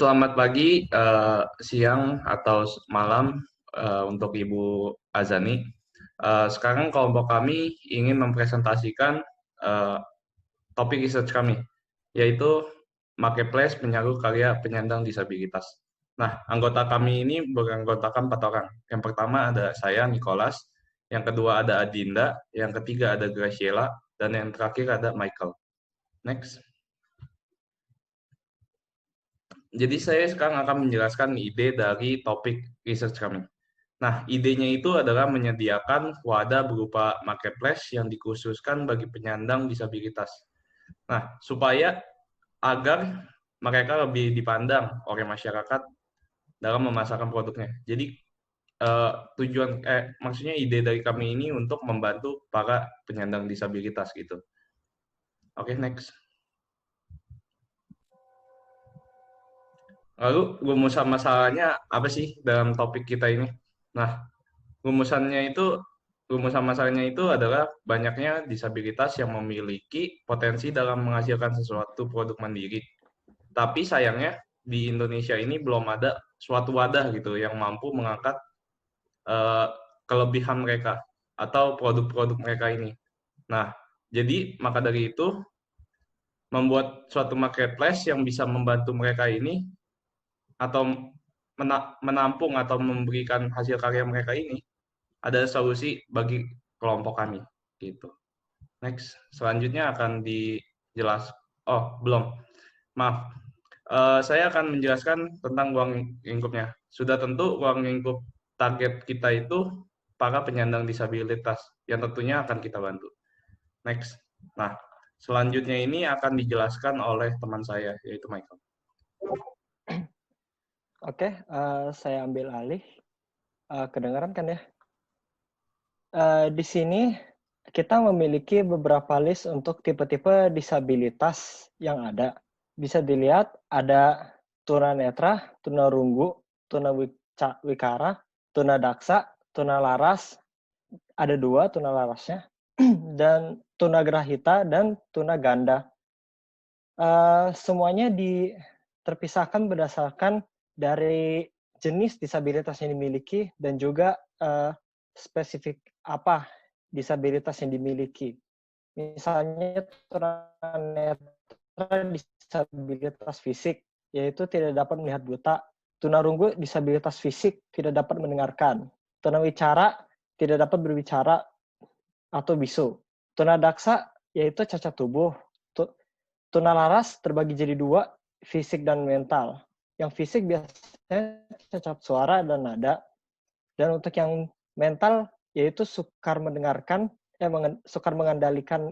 Selamat pagi, siang, atau malam untuk Ibu Azani. Sekarang kelompok kami ingin mempresentasikan eh, topik research kami, yaitu Marketplace Penyalur Karya Penyandang Disabilitas. Nah, anggota kami ini beranggotakan 4 orang. Yang pertama ada saya, Nicholas. Yang kedua ada Adinda. Yang ketiga ada Graciela. Dan yang terakhir ada Michael. Next. Jadi saya sekarang akan menjelaskan ide dari topik research kami. Nah, idenya itu adalah menyediakan wadah berupa marketplace yang dikhususkan bagi penyandang disabilitas. Nah, supaya agar mereka lebih dipandang oleh masyarakat dalam memasarkan produknya. Jadi maksudnya ide dari kami ini untuk membantu para penyandang disabilitas gitu. Oke, next. Lalu rumusan masalahnya apa sih dalam topik kita ini? Nah, Rumusannya itu, rumusan masalahnya itu adalah banyaknya disabilitas yang memiliki potensi dalam menghasilkan sesuatu produk mandiri. Tapi sayangnya di Indonesia ini belum ada suatu wadah gitu yang mampu mengangkat eh, kelebihan mereka atau produk-produk mereka ini. Nah, jadi maka dari itu membuat suatu marketplace yang bisa membantu mereka ini atau menampung atau memberikan hasil karya mereka ini ada solusi bagi kelompok kami gitu. Next, selanjutnya akan dijelas. Oh, belum. Maaf. Saya akan menjelaskan tentang ruang lingkupnya. Sudah tentu ruang lingkup target kita itu para penyandang disabilitas yang tentunya akan kita bantu. Next. Nah, selanjutnya ini akan dijelaskan oleh teman saya yaitu Michael. Oke, saya ambil alih. Kedengaran kan ya? Di sini kita memiliki beberapa list untuk tipe-tipe disabilitas yang ada. Bisa dilihat ada tunanetra, tunarunggu, tunawikara, tunadaksa, tunalaras, ada 2 tunalarasnya, dan tunagrahita dan tunaganda. Semuanya terpisahkan berdasarkan dari jenis disabilitas yang dimiliki dan juga spesifik apa disabilitas yang dimiliki. Misalnya tunanetra disabilitas fisik, yaitu tidak dapat melihat buta. Tunarunggu disabilitas fisik tidak dapat mendengarkan. Tunawicara tidak dapat berbicara atau bisu. Tunadaksa yaitu cacat tubuh. Tunalaras terbagi jadi 2, fisik dan mental. Yang fisik biasanya cacat suara dan nada. Dan untuk yang mental yaitu sukar mengendalikan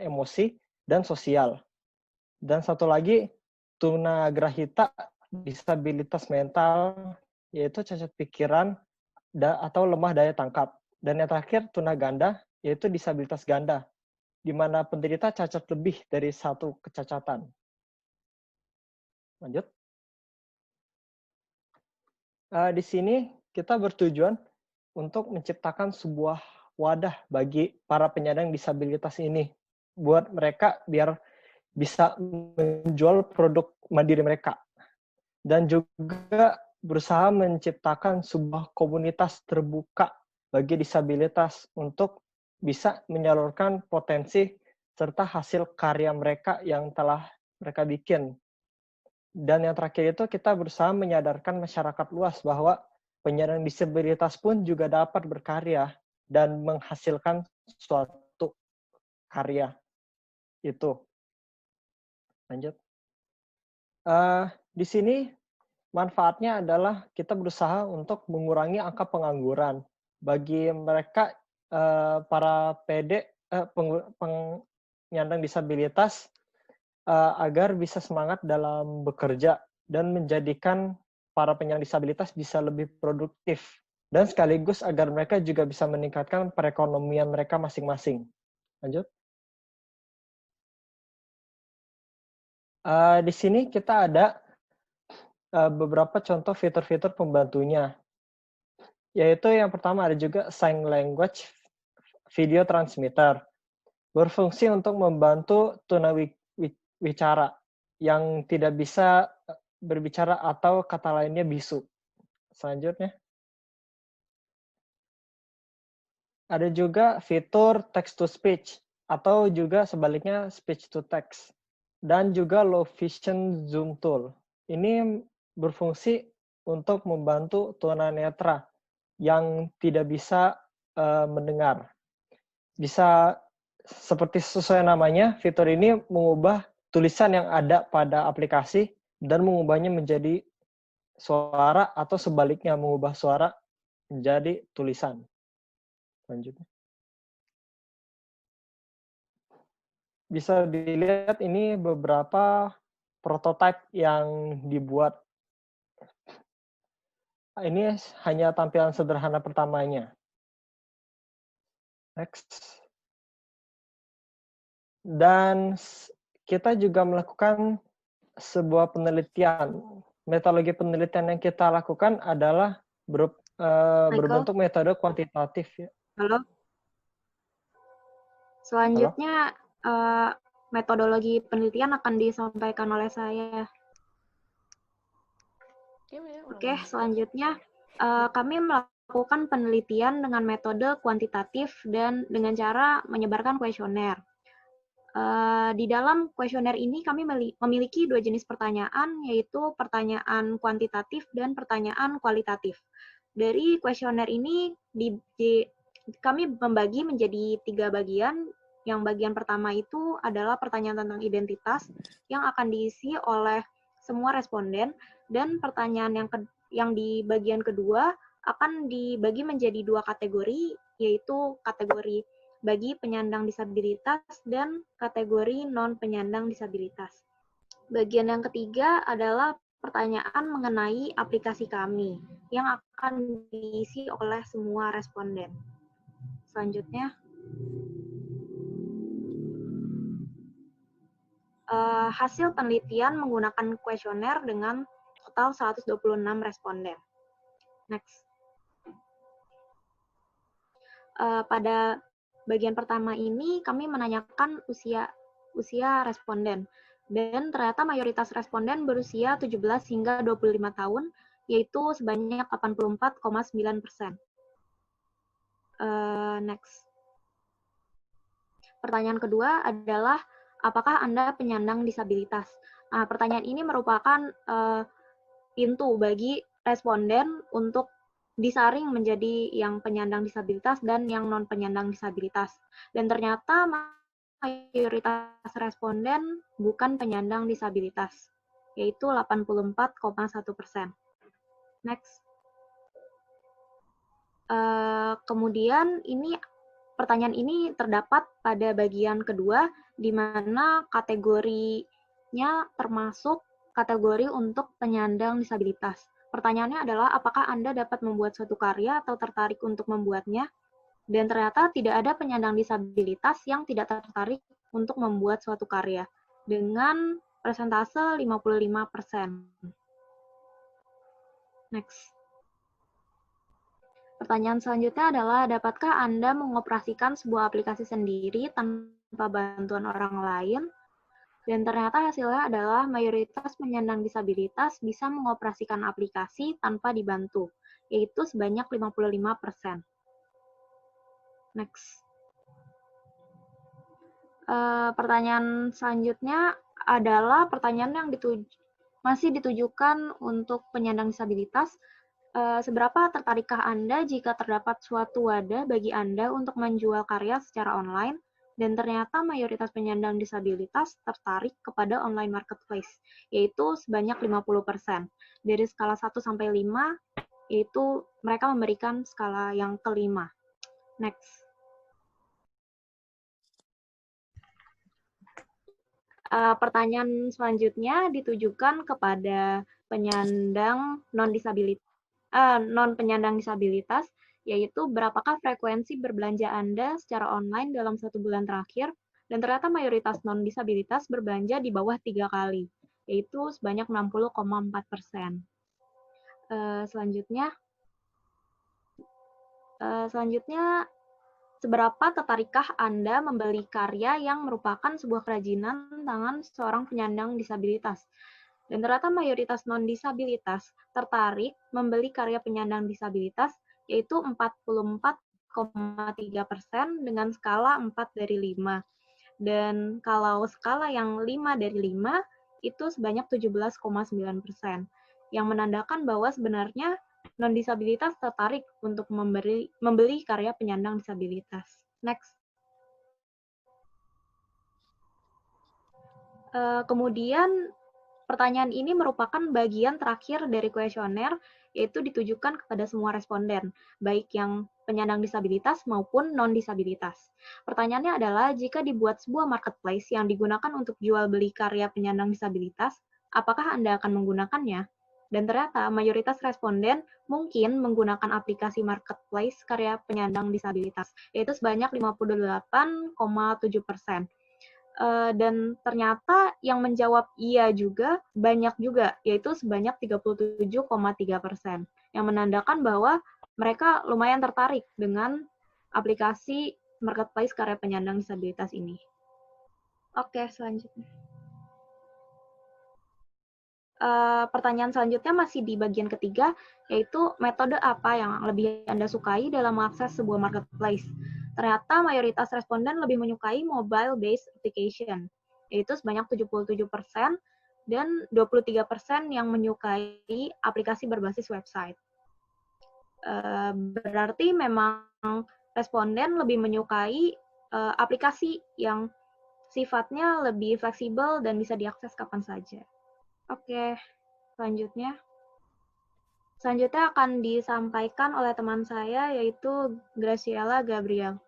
emosi dan sosial. Dan satu lagi tunagrahita disabilitas mental yaitu cacat pikiran atau lemah daya tangkap. Dan yang terakhir tunaganda yaitu disabilitas ganda di mana penderita cacat lebih dari 1 kecacatan. Lanjut. Di sini kita bertujuan untuk menciptakan sebuah wadah bagi para penyandang disabilitas ini. Buat mereka biar bisa menjual produk mandiri mereka. Dan juga berusaha menciptakan sebuah komunitas terbuka bagi disabilitas untuk bisa menyalurkan potensi serta hasil karya mereka yang telah mereka bikin. Dan yang terakhir itu kita berusaha menyadarkan masyarakat luas bahwa penyandang disabilitas pun juga dapat berkarya dan menghasilkan suatu karya. Itu. Lanjut. Di sini manfaatnya adalah kita berusaha untuk mengurangi angka pengangguran bagi mereka para penyandang disabilitas agar bisa semangat dalam bekerja dan menjadikan para penyandang disabilitas bisa lebih produktif dan sekaligus agar mereka juga bisa meningkatkan perekonomian mereka masing-masing. Lanjut. Di sini kita ada beberapa contoh fitur-fitur pembantunya. Yaitu yang pertama ada juga Sign Language Video Transmitter. Berfungsi untuk membantu tunawicara yang tidak bisa berbicara atau kata lainnya bisu. Selanjutnya, ada juga fitur text to speech atau juga sebaliknya speech to text. Dan juga low vision zoom tool. Ini berfungsi untuk membantu tunanetra yang tidak bisa mendengar. Bisa seperti sesuai namanya, fitur ini mengubah tulisan yang ada pada aplikasi dan mengubahnya menjadi suara atau sebaliknya mengubah suara menjadi tulisan. Lanjutnya. Bisa dilihat ini beberapa prototipe yang dibuat. Ini hanya tampilan sederhana pertamanya. Next. Dan kita juga melakukan sebuah penelitian. Metodologi penelitian yang kita lakukan adalah berbentuk metode kuantitatif. Ya. Halo. Selanjutnya metodologi penelitian akan disampaikan oleh saya. Oke, selanjutnya kami melakukan penelitian dengan metode kuantitatif dan dengan cara menyebarkan kuesioner. Di dalam kuesioner ini kami memiliki 2 jenis pertanyaan, yaitu pertanyaan kuantitatif dan pertanyaan kualitatif. Dari kuesioner ini kami membagi menjadi 3 bagian. Yang bagian pertama itu adalah pertanyaan tentang identitas yang akan diisi oleh semua responden, dan pertanyaan yang di bagian kedua akan dibagi menjadi 2 kategori, yaitu kategori bagi penyandang disabilitas dan kategori non-penyandang disabilitas. Bagian yang ketiga adalah pertanyaan mengenai aplikasi kami yang akan diisi oleh semua responden. Selanjutnya, hasil penelitian menggunakan kuesioner dengan total 126 responden. Next. Pada bagian pertama ini kami menanyakan usia responden, dan ternyata mayoritas responden berusia 17 hingga 25 tahun, yaitu sebanyak 84,9%. Next. Pertanyaan kedua adalah, apakah Anda penyandang disabilitas? Nah, pertanyaan ini merupakan pintu bagi responden untuk disaring menjadi yang penyandang disabilitas dan yang non-penyandang disabilitas. Dan ternyata mayoritas responden bukan penyandang disabilitas, yaitu 84,1%. Next. Kemudian pertanyaan ini terdapat pada bagian kedua, di mana kategorinya termasuk kategori untuk penyandang disabilitas. Pertanyaannya adalah, apakah Anda dapat membuat suatu karya atau tertarik untuk membuatnya? Dan ternyata tidak ada penyandang disabilitas yang tidak tertarik untuk membuat suatu karya, dengan persentase 55%. Next. Pertanyaan selanjutnya adalah, dapatkah Anda mengoperasikan sebuah aplikasi sendiri tanpa bantuan orang lain? Dan ternyata hasilnya adalah mayoritas penyandang disabilitas bisa mengoperasikan aplikasi tanpa dibantu, yaitu sebanyak 55%. Next. Pertanyaan selanjutnya adalah pertanyaan yang masih ditujukan untuk penyandang disabilitas. Seberapa tertarikkah Anda jika terdapat suatu wadah bagi Anda untuk menjual karya secara online? Dan ternyata mayoritas penyandang disabilitas tertarik kepada online marketplace, yaitu sebanyak 50%. Dari skala 1 sampai 5, yaitu mereka memberikan skala yang kelima. Next. Pertanyaan selanjutnya ditujukan kepada penyandang non-penyandang disabilitas, yaitu berapakah frekuensi berbelanja Anda secara online dalam 1 bulan terakhir, dan ternyata mayoritas non-disabilitas berbelanja di bawah 3 kali, yaitu sebanyak 60,4%. Selanjutnya, seberapa tertarikkah Anda membeli karya yang merupakan sebuah kerajinan tangan seorang penyandang disabilitas? Dan ternyata mayoritas non-disabilitas tertarik membeli karya penyandang disabilitas, yaitu 44,3% dengan skala 4 dari 5. Dan kalau skala yang 5 dari 5, itu sebanyak 17,9%, yang menandakan bahwa sebenarnya non-disabilitas tertarik untuk membeli karya penyandang disabilitas. Next. Kemudian pertanyaan ini merupakan bagian terakhir dari kuesioner, yaitu ditujukan kepada semua responden, baik yang penyandang disabilitas maupun non-disabilitas. Pertanyaannya adalah, jika dibuat sebuah marketplace yang digunakan untuk jual beli karya penyandang disabilitas, apakah Anda akan menggunakannya? Dan ternyata mayoritas responden mungkin menggunakan aplikasi marketplace karya penyandang disabilitas, yaitu sebanyak 58,7%. Dan ternyata yang menjawab iya juga banyak juga, yaitu sebanyak 37,3%, yang menandakan bahwa mereka lumayan tertarik dengan aplikasi marketplace karya penyandang disabilitas ini. Oke, selanjutnya. Pertanyaan selanjutnya masih di bagian ketiga, yaitu metode apa yang lebih Anda sukai dalam mengakses sebuah marketplace. Ternyata mayoritas responden lebih menyukai mobile-based application, yaitu sebanyak 77%, dan 23% yang menyukai aplikasi berbasis website. Berarti memang responden lebih menyukai aplikasi yang sifatnya lebih fleksibel dan bisa diakses kapan saja. Oke, selanjutnya. Selanjutnya akan disampaikan oleh teman saya, yaitu Graciela Gabriel.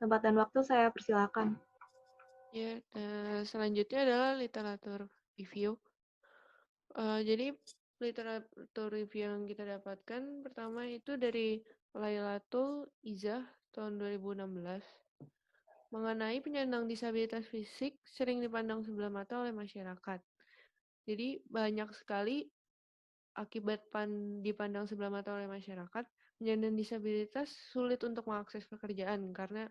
Tempat dan waktu saya persilakan. Ya, selanjutnya adalah literatur review. Jadi literatur review yang kita dapatkan pertama itu dari Lailatul Izzah tahun 2016 mengenai penyandang disabilitas fisik sering dipandang sebelah mata oleh masyarakat. Jadi banyak sekali akibat dipandang sebelah mata oleh masyarakat, penyandang disabilitas sulit untuk mengakses pekerjaan karena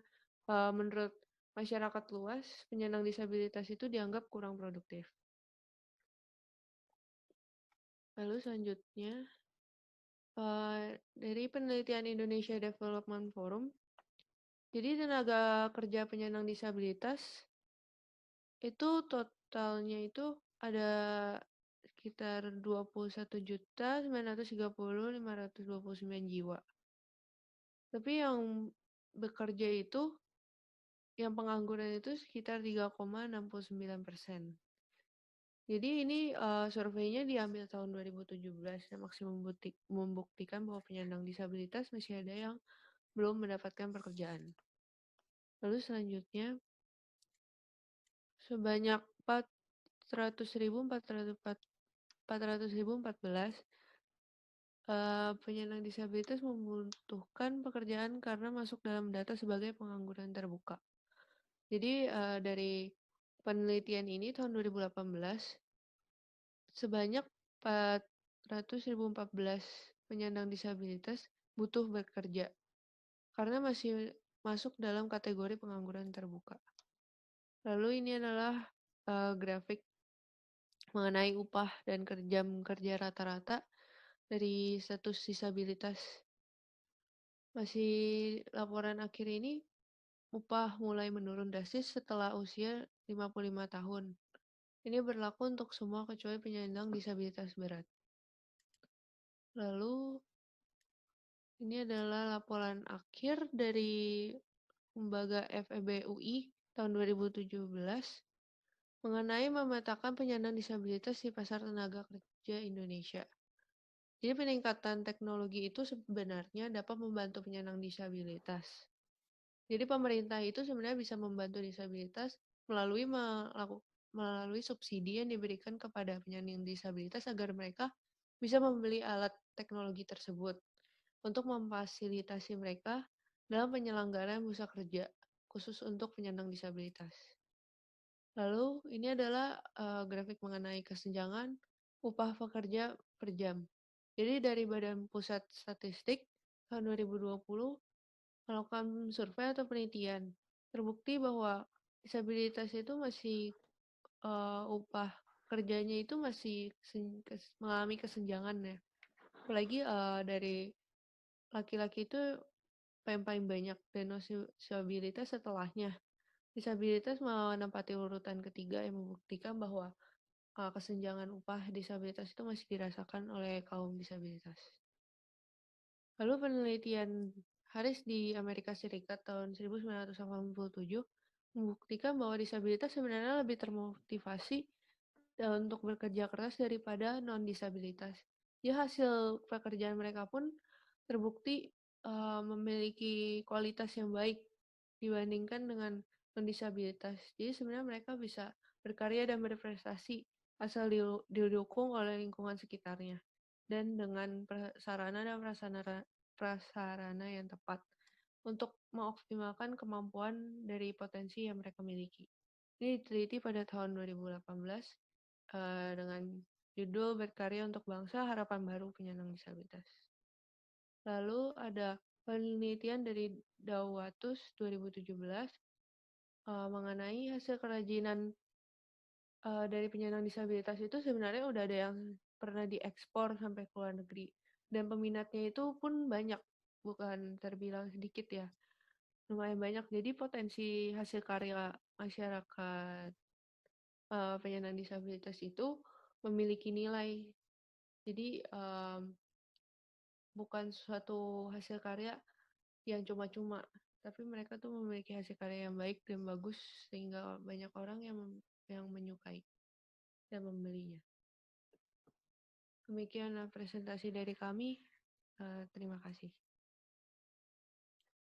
menurut masyarakat luas, penyandang disabilitas itu dianggap kurang produktif. Lalu selanjutnya, dari penelitian Indonesia Development Forum, jadi tenaga kerja penyandang disabilitas itu totalnya itu ada sekitar 21.930.529 jiwa. Tapi yang bekerja itu, yang pengangguran itu sekitar 3,69%. Jadi ini surveinya diambil tahun 2017 dan masih membuktikan bahwa penyandang disabilitas masih ada yang belum mendapatkan pekerjaan. Lalu selanjutnya, sebanyak 400.414 penyandang disabilitas membutuhkan pekerjaan karena masuk dalam data sebagai pengangguran terbuka. Jadi dari penelitian ini tahun 2018, sebanyak 400.014 penyandang disabilitas butuh bekerja karena masih masuk dalam kategori pengangguran terbuka. Lalu ini adalah grafik mengenai upah dan jam kerja rata-rata dari status disabilitas. Masih laporan akhir ini, upah mulai menurun drastis setelah usia 55 tahun. Ini berlaku untuk semua kecuali penyandang disabilitas berat. Lalu, ini adalah laporan akhir dari lembaga FEB UI tahun 2017 mengenai memetakan penyandang disabilitas di pasar tenaga kerja Indonesia. Jadi peningkatan teknologi itu sebenarnya dapat membantu penyandang disabilitas. Jadi pemerintah itu sebenarnya bisa membantu disabilitas melalui subsidi yang diberikan kepada penyandang disabilitas agar mereka bisa membeli alat teknologi tersebut untuk memfasilitasi mereka dalam penyelenggaraan bursa kerja khusus untuk penyandang disabilitas. Lalu ini adalah grafik mengenai kesenjangan upah pekerja per jam. Jadi dari Badan Pusat Statistik tahun 2020 melakukan survei atau penelitian, terbukti bahwa disabilitas itu masih upah kerjanya itu masih mengalami kesenjangan ya. Apalagi dari laki-laki itu paling banyak dan disabilitas setelahnya. Disabilitas menempati urutan ketiga yang membuktikan bahwa kesenjangan upah disabilitas itu masih dirasakan oleh kaum disabilitas. Lalu penelitian Harris di Amerika Serikat tahun 1987 membuktikan bahwa disabilitas sebenarnya lebih termotivasi untuk bekerja keras daripada non-disabilitas. Jadi hasil pekerjaan mereka pun terbukti memiliki kualitas yang baik dibandingkan dengan non-disabilitas. Jadi sebenarnya mereka bisa berkarya dan berprestasi asal didukung oleh lingkungan sekitarnya dan dengan sarana dan prasarana yang tepat untuk mengoptimalkan kemampuan dari potensi yang mereka miliki. Ini diteliti pada tahun 2018 dengan judul Berkarya untuk Bangsa Harapan Baru Penyandang Disabilitas. Lalu ada penelitian dari Dawatus 2017 mengenai hasil kerajinan dari penyandang disabilitas itu sebenarnya udah ada yang pernah diekspor sampai ke luar negeri. Dan peminatnya itu pun banyak, bukan terbilang sedikit ya. Lumayan banyak, jadi potensi hasil karya masyarakat penyandang disabilitas itu memiliki nilai. Jadi bukan suatu hasil karya yang cuma-cuma, tapi mereka tuh memiliki hasil karya yang baik dan bagus sehingga banyak orang yang menyukai dan membelinya. Demikian presentasi dari kami. Terima kasih.